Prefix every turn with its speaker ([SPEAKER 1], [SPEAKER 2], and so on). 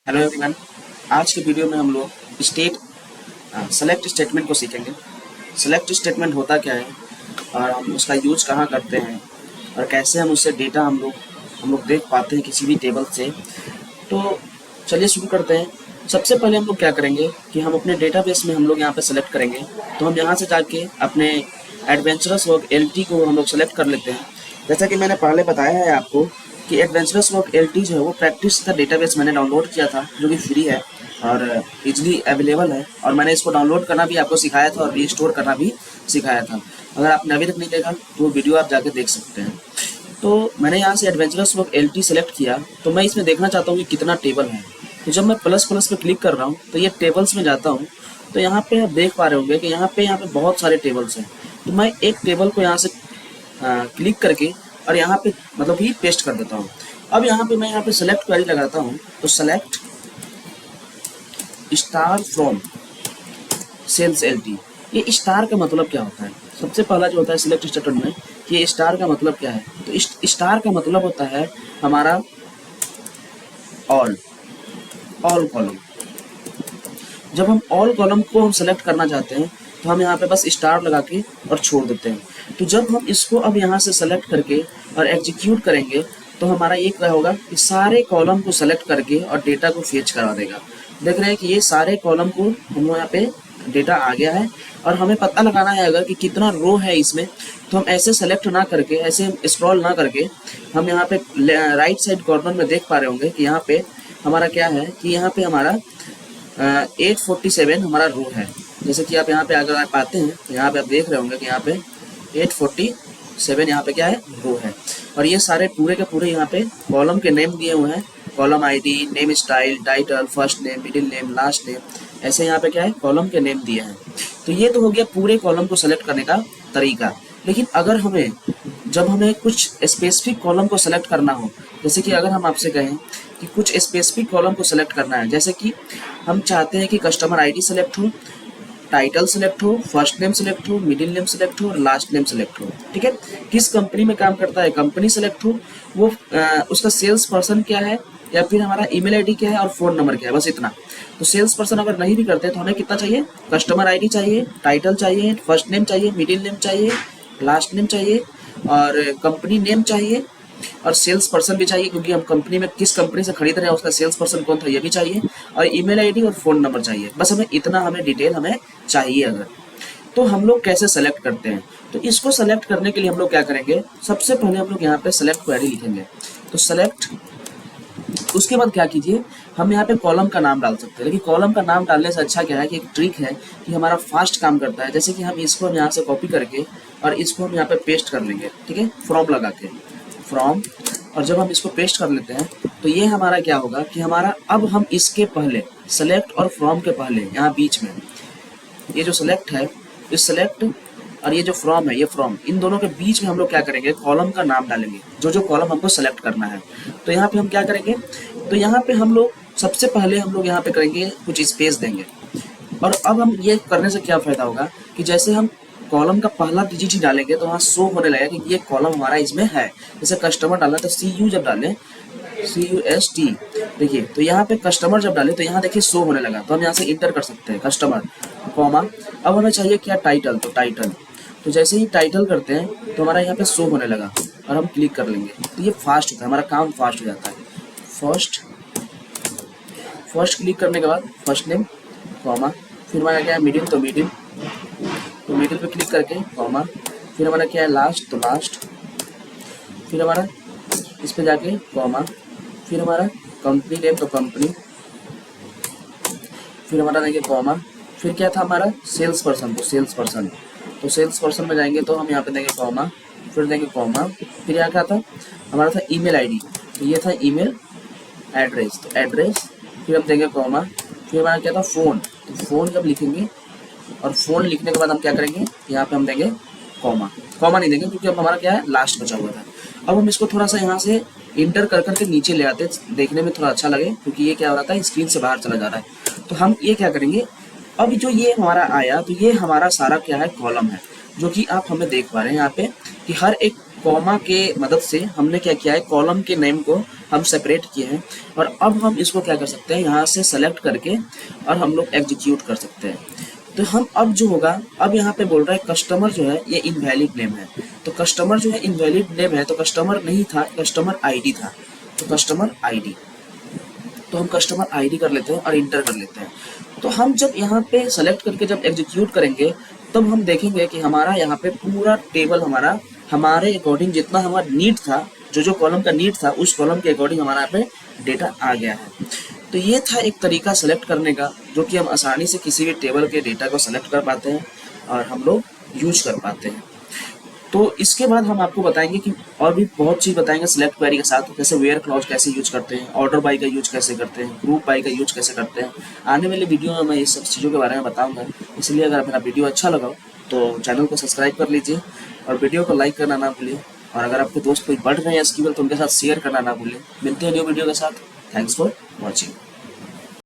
[SPEAKER 1] Hello everyone. आज के video में हम लोग सेलेक्ट स्टेटमेंट को सीखेंगे। सेलेक्ट स्टेटमेंट होता क्या है और हम उसका यूज कहाँ करते हैं और कैसे हम उससे डेटा हम लोग देख पाते हैं किसी भी टेबल से। तो चलिए शुरू करते हैं। सबसे पहले हम लोग क्या करेंगे कि हम अपने डेटाबेस में हम लोग यहाँ पे सेलेक्ट करेंगे। तो हम यहाँ से जाके अपने एडवेंचरस वर्क एलटी को हम लोग सेलेक्ट कर लेते हैं। जैसा कि मैंने पहले बताया है आपको कि एडवेंचरस वर्क एलटी जो है वो प्रैक्टिस का डेटाबेस मैंने डाउनलोड किया था, जो कि फ्री है और इजीली अवेलेबल है। और मैंने इसको डाउनलोड करना भी आपको सिखाया था और रीस्टोर करना भी सिखाया था। अगर आपने अभी तक नहीं देखा तो वो वीडियो आप जाके देख सकते हैं। तो मैंने यहाँ से एडवेंचरस वर्क एलटी सेलेक्ट किया, तो मैं इसमें देखना चाहता हूँ कि कितना टेबल है। तो जब मैं प्लस प्लस पे क्लिक कर रहा हूँ तो ये टेबल्स में जाता हूँ। तो यहाँ पे आप देख पा रहे होंगे कि यहाँ पे बहुत सारे टेबल्स हैं। तो मैं एक टेबल को यहाँ से क्लिक करके और यहाँ पे मतलब ही पेस्ट कर देता हूँ। अब यहाँ पे मैं यहाँ पे सेलेक्ट क्वेरी लगाता हूँ, तो select star from sales LT. ये स्टार का मतलब क्या होता है? सबसे पहला जो होता है सिलेक्ट स्टेटमेंट में, ये स्टार का मतलब क्या है? तो स्टार का मतलब होता है हमारा ऑल कॉलम। जब हम ऑल कॉलम को हम सेलेक्ट करना चाहते हैं तो हम यहाँ पे बस स्टार लगा के और छोड़ देते हैं। तो जब हम इसको अब यहाँ से सेलेक्ट करके और एग्जीक्यूट करेंगे तो हमारा ये क्या होगा कि सारे कॉलम को सेलेक्ट करके और डेटा को फेच करा देगा। देख रहे हैं कि ये सारे कॉलम को हम यहाँ पे डेटा आ गया है। और हमें पता लगाना है अगर कि कितना रो है इसमें, तो हम ऐसे सेलेक्ट ना करके, ऐसे स्क्रॉल ना करके, हम यहाँ पे राइट साइड कॉर्नर में देख पा रहे होंगे कि यहाँ पे हमारा क्या है कि यहाँ पे हमारा 847 हमारा रो है। जैसे कि आप यहाँ पे अगर आप आते हैं तो यहाँ पे आप देख रहे होंगे कि यहाँ पे 847 यहाँ पे क्या है, रो है। और ये सारे पूरे के पूरे यहाँ पे कॉलम के नेम दिए हुए हैं। Column ID, name style, title, first name, middle name, last name, ऐसे यहाँ पे क्या है कॉलम के नेम दिए हैं। तो ये तो हो गया पूरे कॉलम को सेलेक्ट करने का तरीका। लेकिन अगर जब हमें कुछ स्पेसिफिक कॉलम को सेलेक्ट करना हो, जैसे कि अगर हम आपसे कहें कि कुछ स्पेसिफिक कॉलम को सेलेक्ट करना है, जैसे कि हम चाहते हैं कि कस्टमर आईडी सेलेक्ट हो, टाइटल सेलेक्ट हो, फर्स्ट नेम सेलेक्ट हो, मिडिल नेम सेलेक्ट हो और लास्ट नेम सेलेक्ट हो। ठीक है, किस कंपनी में काम करता है कंपनी सेलेक्ट हो, वो उसका सेल्स पर्सन क्या है, या फिर हमारा ईमेल आईडी क्या है और फ़ोन नंबर क्या है, बस इतना। तो सेल्स पर्सन अगर नहीं भी करते तो हमें कितना चाहिए, कस्टमर आईडी चाहिए, टाइटल चाहिए, फर्स्ट नेम चाहिए, मिडिल नेम चाहिए, लास्ट नेम चाहिए और कंपनी नेम चाहिए और सेल्स पर्सन भी चाहिए, क्योंकि हम कंपनी में किस कंपनी से खरीद रहे हैं उसका सेल्स पर्सन कौन था ये भी चाहिए, और ईमेल आईडी और फ़ोन नंबर चाहिए। बस हमें डिटेल हमें चाहिए। अगर तो हम लोग कैसे सेलेक्ट करते हैं, तो इसको सेलेक्ट करने के लिए हम लोग क्या करेंगे, सबसे पहले हम लोग यहाँ पे सेलेक्ट क्वेरी लिखेंगे। तो सेलेक्ट, उसके बाद क्या कीजिए, हम यहाँ पे कॉलम का नाम डाल सकते हैं। लेकिन कॉलम का नाम डालने से अच्छा क्या है कि एक ट्रिक है कि हमारा फास्ट काम करता है। जैसे कि हम यहाँ से कॉपी करके और इसको हम यहाँ पे पेस्ट कर लेंगे। ठीक है, फ्रॉम लगा के, फ्रॉम, और जब हम इसको पेस्ट कर लेते हैं तो ये हमारा क्या होगा कि हमारा अब हम इसके पहले सेलेक्ट और फ्रॉम के पहले यहाँ बीच में ये जो सेलेक्ट है, इस सेलेक्ट और ये जो फ्रॉम है, ये फ्रॉम, इन दोनों के बीच में हम लोग क्या करेंगे, कॉलम का नाम डालेंगे, जो जो कॉलम हमको सेलेक्ट करना है। तो यहाँ पे हम क्या करेंगे, तो यहाँ पे हम लोग सबसे पहले हम लोग यहाँ पे करेंगे कुछ स्पेस देंगे। और अब हम ये करने से क्या फ़ायदा होगा कि जैसे हम कॉलम का पहला डिजिट ही डालेंगे तो वहाँ शो होने लगेगा कि ये कॉलम हमारा इसमें है। जैसे कस्टमर डाला तो CU जब डालें, CUST, देखिए, तो यहाँ पे कस्टमर जब डाले तो यहाँ देखिए शो होने लगा। तो हम यहाँ से इंटर कर सकते हैं कस्टमर, कॉमा। अब हमें चाहिए क्या, टाइटल, तो टाइटल। तो जैसे ही टाइटल करते हैं तो हमारा यहाँ पे शो होने लगा और हम क्लिक कर लेंगे। तो ये फास्ट होता है, हमारा काम फास्ट हो जाता है। फर्स्ट क्लिक करने के बाद फर्स्ट नेम, कॉमा, फिर हमारा क्या है मिडिल, तो मिडिल पे क्लिक करके कॉमा, फिर हमारा क्या है लास्ट, तो लास्ट, फिर हमारा इस पे जाके कॉमा, फिर हमारा कंपनी नेम, तो कंपनी, फिर हमारा देंगे कॉमा, फिर क्या था हमारा सेल्स पर्सन, तो सेल्स पर्सन, तो सेल्स पर्सन में जाएंगे तो हम यहाँ पे देंगे कॉमा, फिर देंगे कॉमा, फिर यहाँ क्या था हमारा था ईमेल आईडी, तो ये था ईमेल एड्रेस, तो एड्रेस, फिर हम देंगे कॉमा, फिर हमारा क्या था फ़ोन, तो फ़ोन जब लिखेंगे और फ़ोन लिखने के बाद हम क्या करेंगे, यहाँ पे हम देंगे कॉमा नहीं देंगे क्योंकि अब हमारा क्या है लास्ट बचा हुआ था। अब हम इसको थोड़ा सा यहाँ से इंटर कर करके नीचे ले आते, देखने में थोड़ा अच्छा लगे, क्योंकि ये क्या हो रहा था स्क्रीन से बाहर चला जा रहा है। तो हम ये क्या करेंगे, अब जो ये हमारा आया तो ये हमारा सारा क्या है, कॉलम है, जो कि आप हमें देख पा रहे हैं यहाँ पे कि हर एक कॉमा के मदद से हमने क्या किया है, कॉलम के नेम को हम सेपरेट किए हैं। और अब हम इसको क्या कर सकते हैं, यहाँ से सेलेक्ट करके और हम लोग एग्जीक्यूट कर सकते हैं। तो हम अब जो होगा, अब यहाँ पे बोल रहा है कस्टमर जो है ये इनवैलिड नेम है। तो कस्टमर जो है इनवैलिड नेम है, तो कस्टमर नहीं था, कस्टमर आईडी था। तो कस्टमर आईडी, तो हम कस्टमर आईडी कर लेते हैं और इंटर कर लेते हैं। तो हम जब यहाँ पे सेलेक्ट करके जब एग्जीक्यूट करेंगे तब हम देखेंगे कि हमारा यहाँ पे पूरा टेबल हमारा हमारे अकॉर्डिंग जितना हमारा नीड था, जो कॉलम का नीड था उस कॉलम के अकॉर्डिंग हमारा यहाँ पे डेटा आ गया है। तो ये था एक तरीका सेलेक्ट करने का, जो कि हम आसानी से किसी भी टेबल के डेटा को सेलेक्ट कर पाते हैं और हम लोग यूज कर पाते हैं। तो इसके बाद हम आपको बताएंगे कि और भी बहुत चीज़ बताएंगे सिलेक्ट क्वेरी के साथ, जैसे वेयर क्लॉज कैसे यूज करते हैं, ऑर्डर बाई का यूज कैसे करते हैं, ग्रुप बाई का यूज कैसे करते हैं। आने वाली वीडियो में मैं इस सब चीज़ों के बारे में बताऊंगा। इसलिए अगर मेरा वीडियो अच्छा लगा तो चैनल को सब्सक्राइब कर लीजिए और वीडियो को लाइक करना ना भूलिए। और अगर आपके दोस्त कोई बढ़ रहे हैं एसक्यूएल तो उनके साथ शेयर करना ना भूलिए। मिलते हैं न्यू वीडियो के साथ। Thanks for watching.